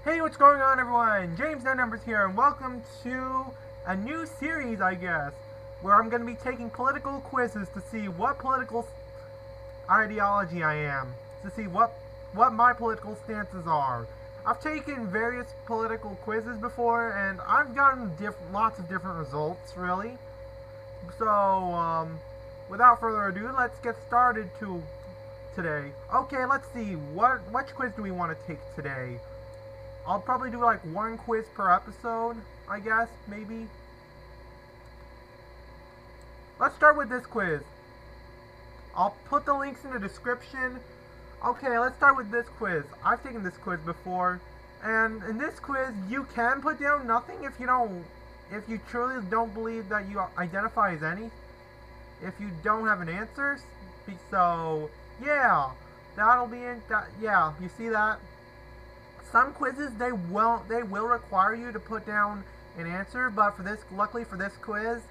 Hey, what's going on, everyone? James No Numbers here, and welcome to a new series, I guess, where I'm going to be taking political quizzes to see what political ideology I am, to see what my political stances are. I've taken various political quizzes before, and I've gotten lots of different results, really. So, without further ado, let's get started today. Okay, let's see, which quiz do we want to take today? I'll probably do like one quiz per episode, I guess, maybe. Let's start with this quiz. I'll put the links in the description. Okay, let's start with this quiz. I've taken this quiz before, and in this quiz, you can put down nothing if you truly don't believe that you identify as any. If you don't have an answer, so yeah, that'll be in. Yeah, you see that? Some quizzes they will require you to put down an answer, but luckily for this quiz,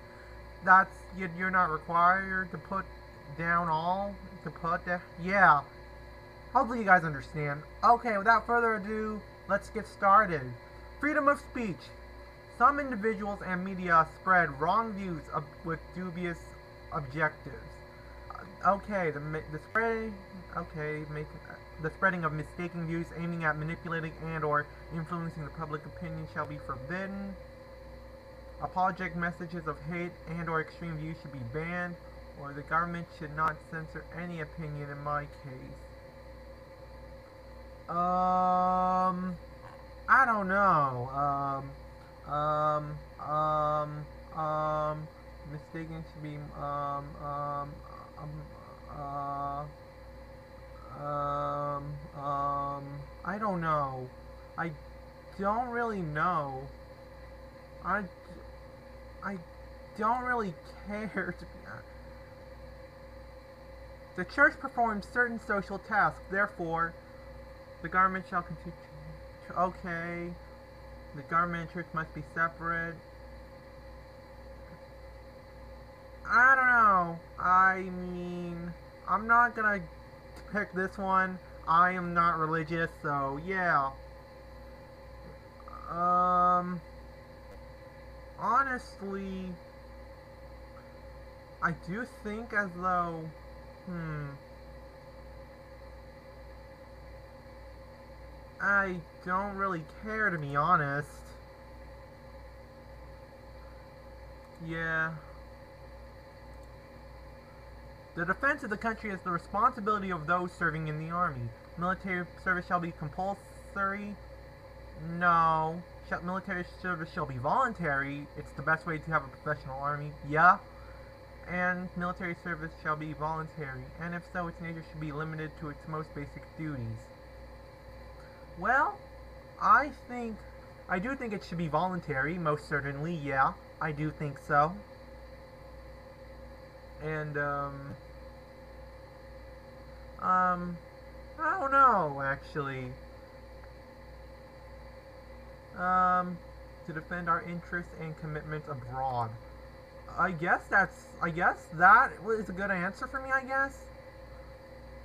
you're not required to put down yeah. Hopefully you guys understand. Okay, without further ado, let's get started. Freedom of speech. Some individuals and media spread wrong views with dubious objectives. The spreading of mistaken views aiming at manipulating and/or influencing the public opinion shall be forbidden. Apologetic messages of hate and/or extreme views should be banned, or the government should not censor any opinion in my case. I don't know. Mistaken should be, I don't know. I don't really know. I don't really care, to be honest. The church performs certain social tasks, therefore, the government shall continue to, okay. The government and church must be separate. I don't know. I mean, I'm not gonna pick this one. I am not religious, so yeah. Honestly, I do think as though, I don't really care, to be honest. Yeah. The defense of the country is the responsibility of those serving in the army. Military service shall be compulsory. No. Military service shall be voluntary. It's the best way to have a professional army. Yeah. And military service shall be voluntary. And if so, its nature should be limited to its most basic duties. Well, I do think it should be voluntary, most certainly, yeah. I do think so. And, I don't know, actually. To defend our interests and commitments abroad. I guess that is a good answer for me, I guess.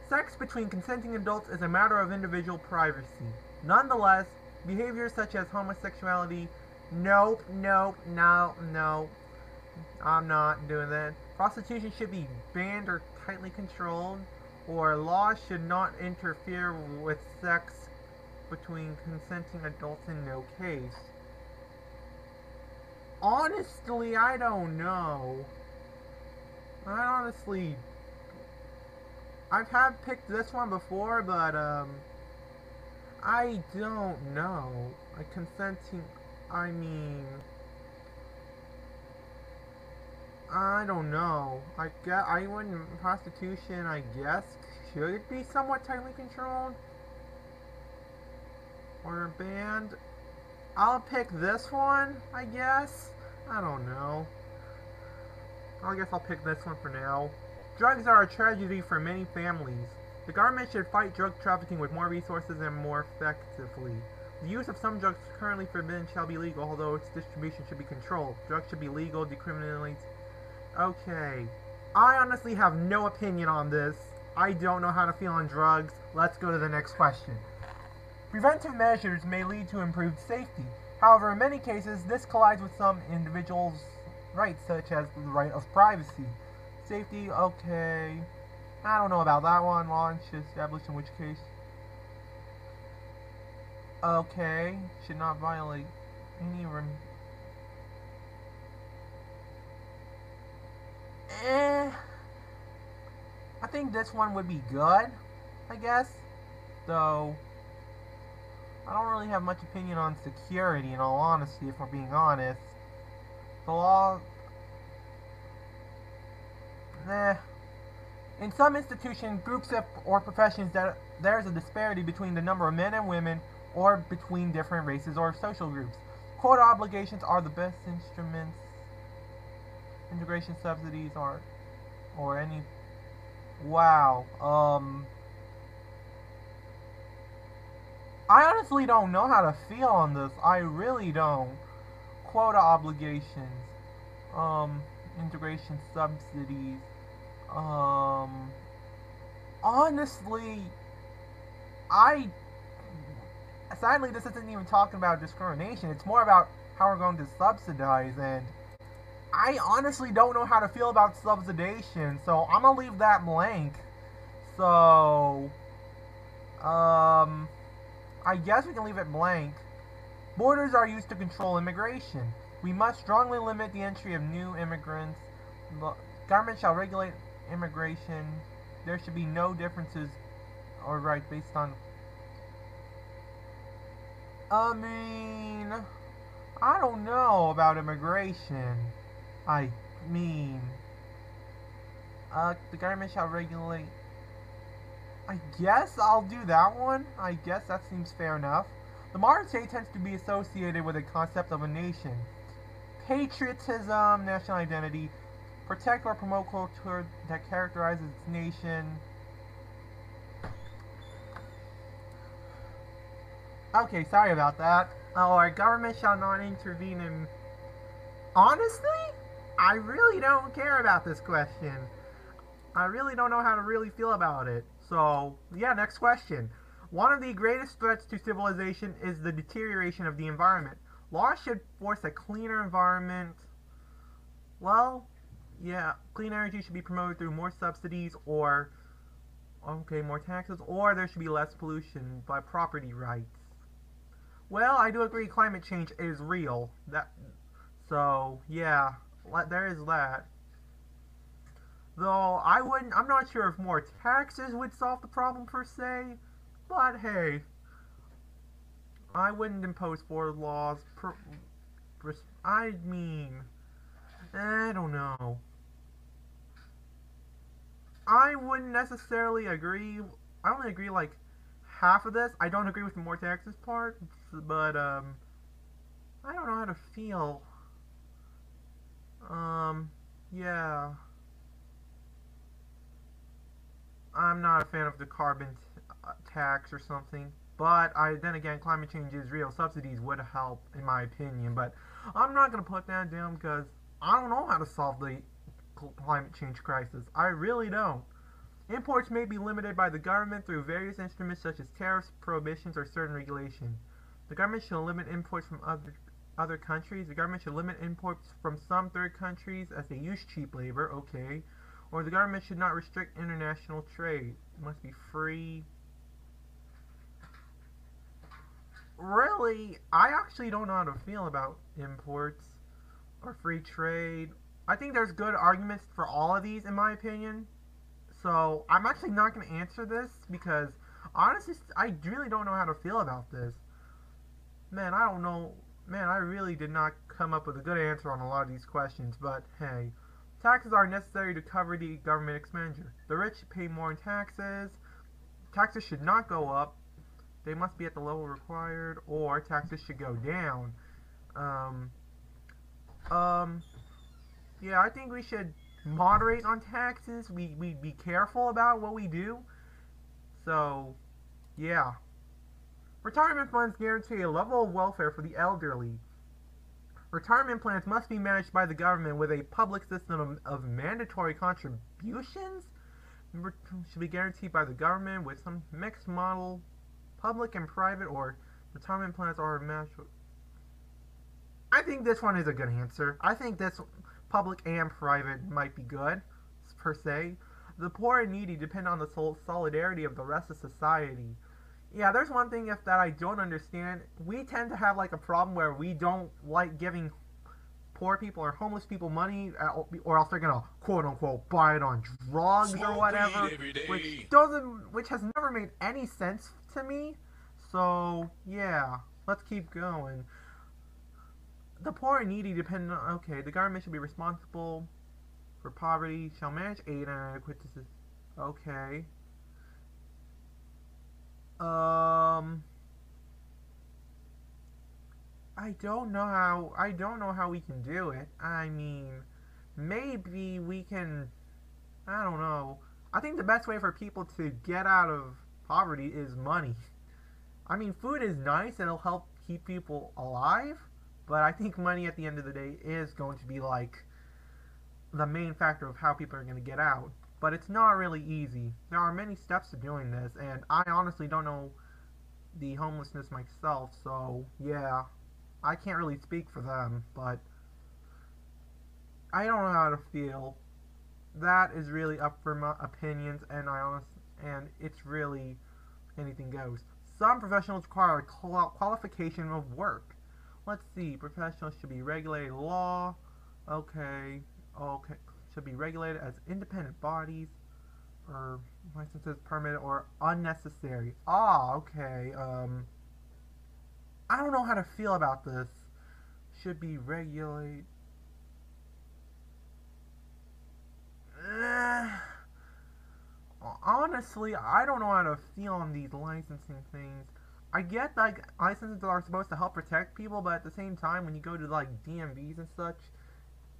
Sex between consenting adults is a matter of individual privacy. Nonetheless, behaviors such as homosexuality, no. I'm not doing that. Prostitution should be banned or tightly controlled, or laws should not interfere with sex between consenting adults in no case. Honestly, I don't know. I've picked this one before, but, I don't know. I don't know. Prostitution, I guess, should be somewhat tightly controlled. Or banned. I'll pick this one, I guess. I don't know. I guess I'll pick this one for now. Drugs are a tragedy for many families. The government should fight drug trafficking with more resources and more effectively. The use of some drugs currently forbidden shall be legal, although its distribution should be controlled. Drugs should be legal, decriminalized. Okay. I honestly have no opinion on this. I don't know how to feel on drugs. Let's go to the next question. Preventive measures may lead to improved safety. However, in many cases, this collides with some individuals' rights, such as the right of privacy. Safety, okay. I don't know about that one. Law should establish in which case. Okay. Should not violate any I think this one would be good, I guess. Though, I don't really have much opinion on security, in all honesty, if we're being honest. The law... In some institutions, groups or professions, that there is a disparity between the number of men and women, or between different races or social groups. Quota obligations are the best instruments. Integration subsidies are, or any... Wow. I honestly don't know how to feel on this. I really don't. Quota obligations. Integration subsidies. Honestly, sadly, this isn't even talking about discrimination. It's more about how we're going to subsidize, and I honestly don't know how to feel about subsidization, so I'm gonna leave that blank. So, I guess we can leave it blank. Borders are used to control immigration. We must strongly limit the entry of new immigrants. The government shall regulate immigration. There should be no differences or rights based on... I mean, I don't know about immigration. The government shall regulate... I guess I'll do that one. I guess that seems fair enough. The modern state tends to be associated with a concept of a nation. Patriotism, national identity, protect or promote culture that characterizes its nation. Okay, sorry about that. Our government shall not intervene in... Honestly, I really don't care about this question. I really don't know how to really feel about it. So, yeah, next question. One of the greatest threats to civilization is the deterioration of the environment. Laws should force a cleaner environment. Well, yeah, clean energy should be promoted through more subsidies or, okay, more taxes, or there should be less pollution by property rights. Well, I do agree climate change is real. So, yeah, there is that. Though, I'm not sure if more taxes would solve the problem per se, but hey, I wouldn't impose four laws I don't know. I wouldn't necessarily agree. I only agree like half of this. I don't agree with the more taxes part, but I don't know how to feel. Yeah. I'm not a fan of the carbon tax or something, but then again, climate change is real. Subsidies would help, in my opinion, but I'm not gonna put that down because I don't know how to solve the climate change crisis. I really don't. Imports may be limited by the government through various instruments such as tariffs, prohibitions, or certain regulations. The government shall limit imports from other countries. The government should limit imports from some third countries as they use cheap labor. Okay. Or the government should not restrict international trade. It must be free. Really, I actually don't know how to feel about imports or free trade. I think there's good arguments for all of these, in my opinion. So, I'm actually not going to answer this because, honestly, I really don't know how to feel about this. Man, I don't know. Man, I really did not come up with a good answer on a lot of these questions, but hey. Taxes are necessary to cover the government expenditure. The rich pay more in taxes. Taxes should not go up. They must be at the level required, or taxes should go down. Yeah, I think we should moderate on taxes. We be careful about what we do. So, yeah. Retirement funds guarantee a level of welfare for the elderly. Retirement plans must be managed by the government with a public system of mandatory contributions. Should be guaranteed by the government with some mixed model public and private or retirement plans are matched. I think this one is a good answer. I think this public and private might be good, per se. The poor and needy depend on the solidarity of the rest of society. Yeah, there's one thing that I don't understand. We tend to have like a problem where we don't like giving poor people or homeless people money, or else they're gonna quote unquote buy it on drugs or whatever, which has never made any sense to me. So yeah, let's keep going. The poor and needy depend on, okay, the government should be responsible for poverty, shall manage aid and adequate to, okay. I don't know how we can do it. I mean, maybe we can, I don't know. I think the best way for people to get out of poverty is money. I mean, food is nice and it'll help keep people alive, but I think money at the end of the day is going to be like the main factor of how people are going to get out. But it's not really easy. There are many steps to doing this, and I honestly don't know the homelessness myself, so yeah, I can't really speak for them, but I don't know how to feel. That is really up for my opinions, and it's really anything goes. Some professionals require a qualification of work. Let's see, professionals should be regulated law. Okay, should be regulated as independent bodies, or licenses permitted or unnecessary. Okay. I don't know how to feel about this. Should be regulated. Honestly, I don't know how to feel on these licensing things. I get like licenses are supposed to help protect people, but at the same time, when you go to like DMVs and such,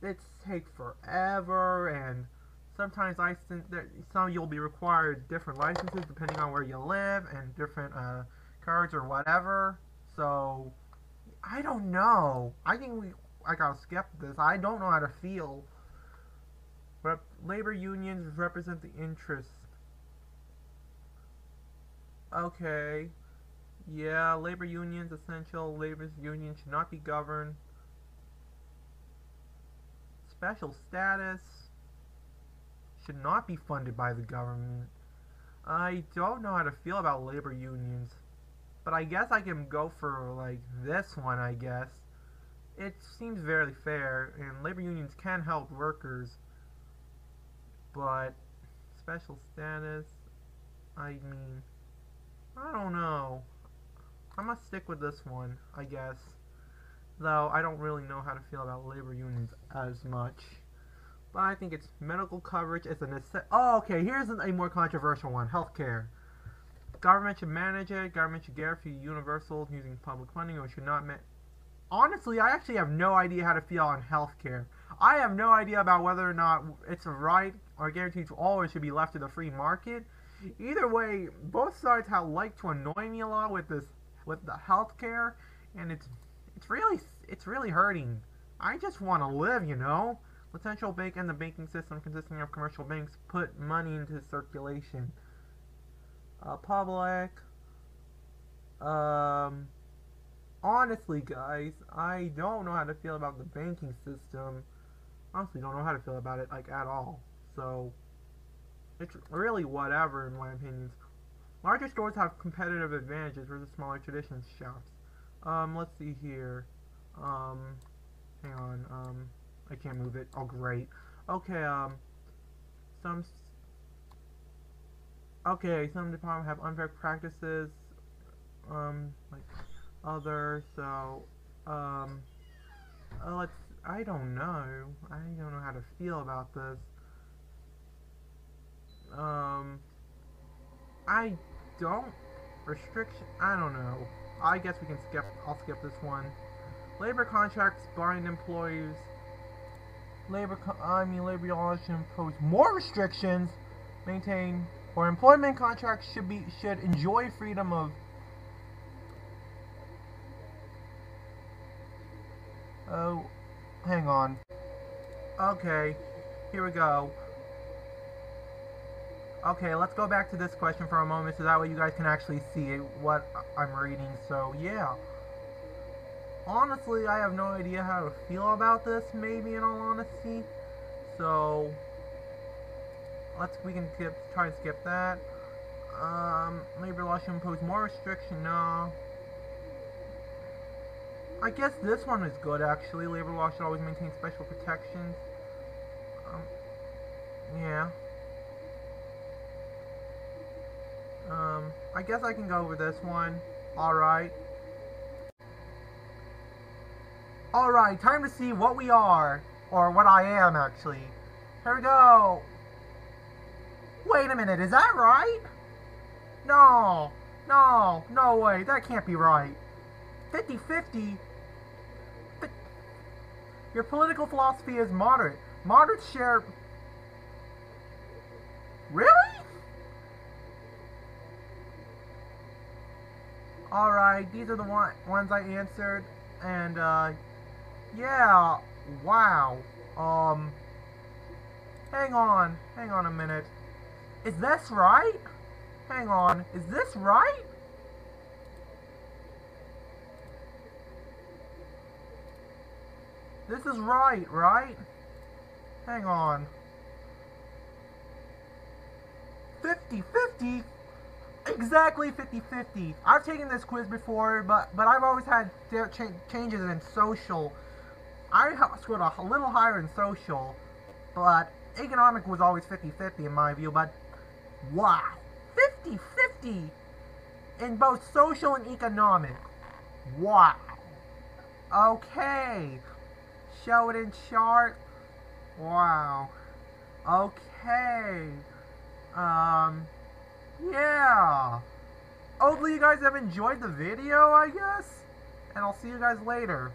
it takes forever, and sometimes some you'll be required different licenses depending on where you live and different cards or whatever. So I don't know. I think I gotta skip this. I don't know how to feel. Labor unions represent the interest. Okay. Yeah, labor unions essential. Labor unions should not be governed. Special status should not be funded by the government. I don't know how to feel about labor unions, but I guess I can go for like this one, I guess. It seems very fair, and labor unions can help workers, but special status, I mean, I don't know. I'm gonna stick with this one, I guess. Though I don't really know how to feel about labor unions as much. But I think it's medical coverage is a necessity. Oh, okay, here's a more controversial one. Healthcare. Government should manage it. Government should guarantee universal using public funding, or should not. Honestly, I actually have no idea how to feel on healthcare. I have no idea about whether or not it's a right or guaranteed to all, or it should be left to the free market. Either way, both sides have like to annoy me a lot with the healthcare, and it's really hurting. I just want to live, you know. The central bank and the banking system consisting of commercial banks put money into circulation. Public. Honestly, guys, I don't know how to feel about the banking system. Honestly, don't know how to feel about it, like, at all. So, it's really whatever, in my opinion. Larger stores have competitive advantages versus smaller tradition shops. Let's see here. Hang on, I can't move it. Oh, great. Okay, some departments have unfair practices, like other, so, I don't know. I don't know how to feel about this. I don't, I don't know. I guess we can I'll skip this one. Labor contracts bind employees. Labor laws should impose more restrictions. Maintain or employment contracts should enjoy freedom of. Oh, hang on. Okay, here we go. Okay, let's go back to this question for a moment so that way you guys can actually see what I'm reading. So, yeah. Honestly, I have no idea how to feel about this, maybe, in all honesty. So, we can try and skip that. Labor law should impose more restriction, no. I guess this one is good, actually. Labor law should always maintain special protections. Yeah. I guess I can go with this one. Alright. Alright, time to see what we are. Or what I am, actually. Here we go. Wait a minute, is that right? No. No. No way. That can't be right. 50-50? Your political philosophy is moderate. Moderates share... Really? Alright, these are the ones I answered. And, yeah. Wow. Hang on a minute. Is this right? Hang on. Is this right? This is right? Hang on. 50-50? Exactly 50-50. I've taken this quiz before, but I've always had changes in social. I scored a little higher in social, but economic was always 50-50 in my view, but wow. 50-50 in both social and economic. Wow. Okay. Show it in chart. Wow. Okay. Yeah. Hopefully you guys have enjoyed the video, I guess. And I'll see you guys later.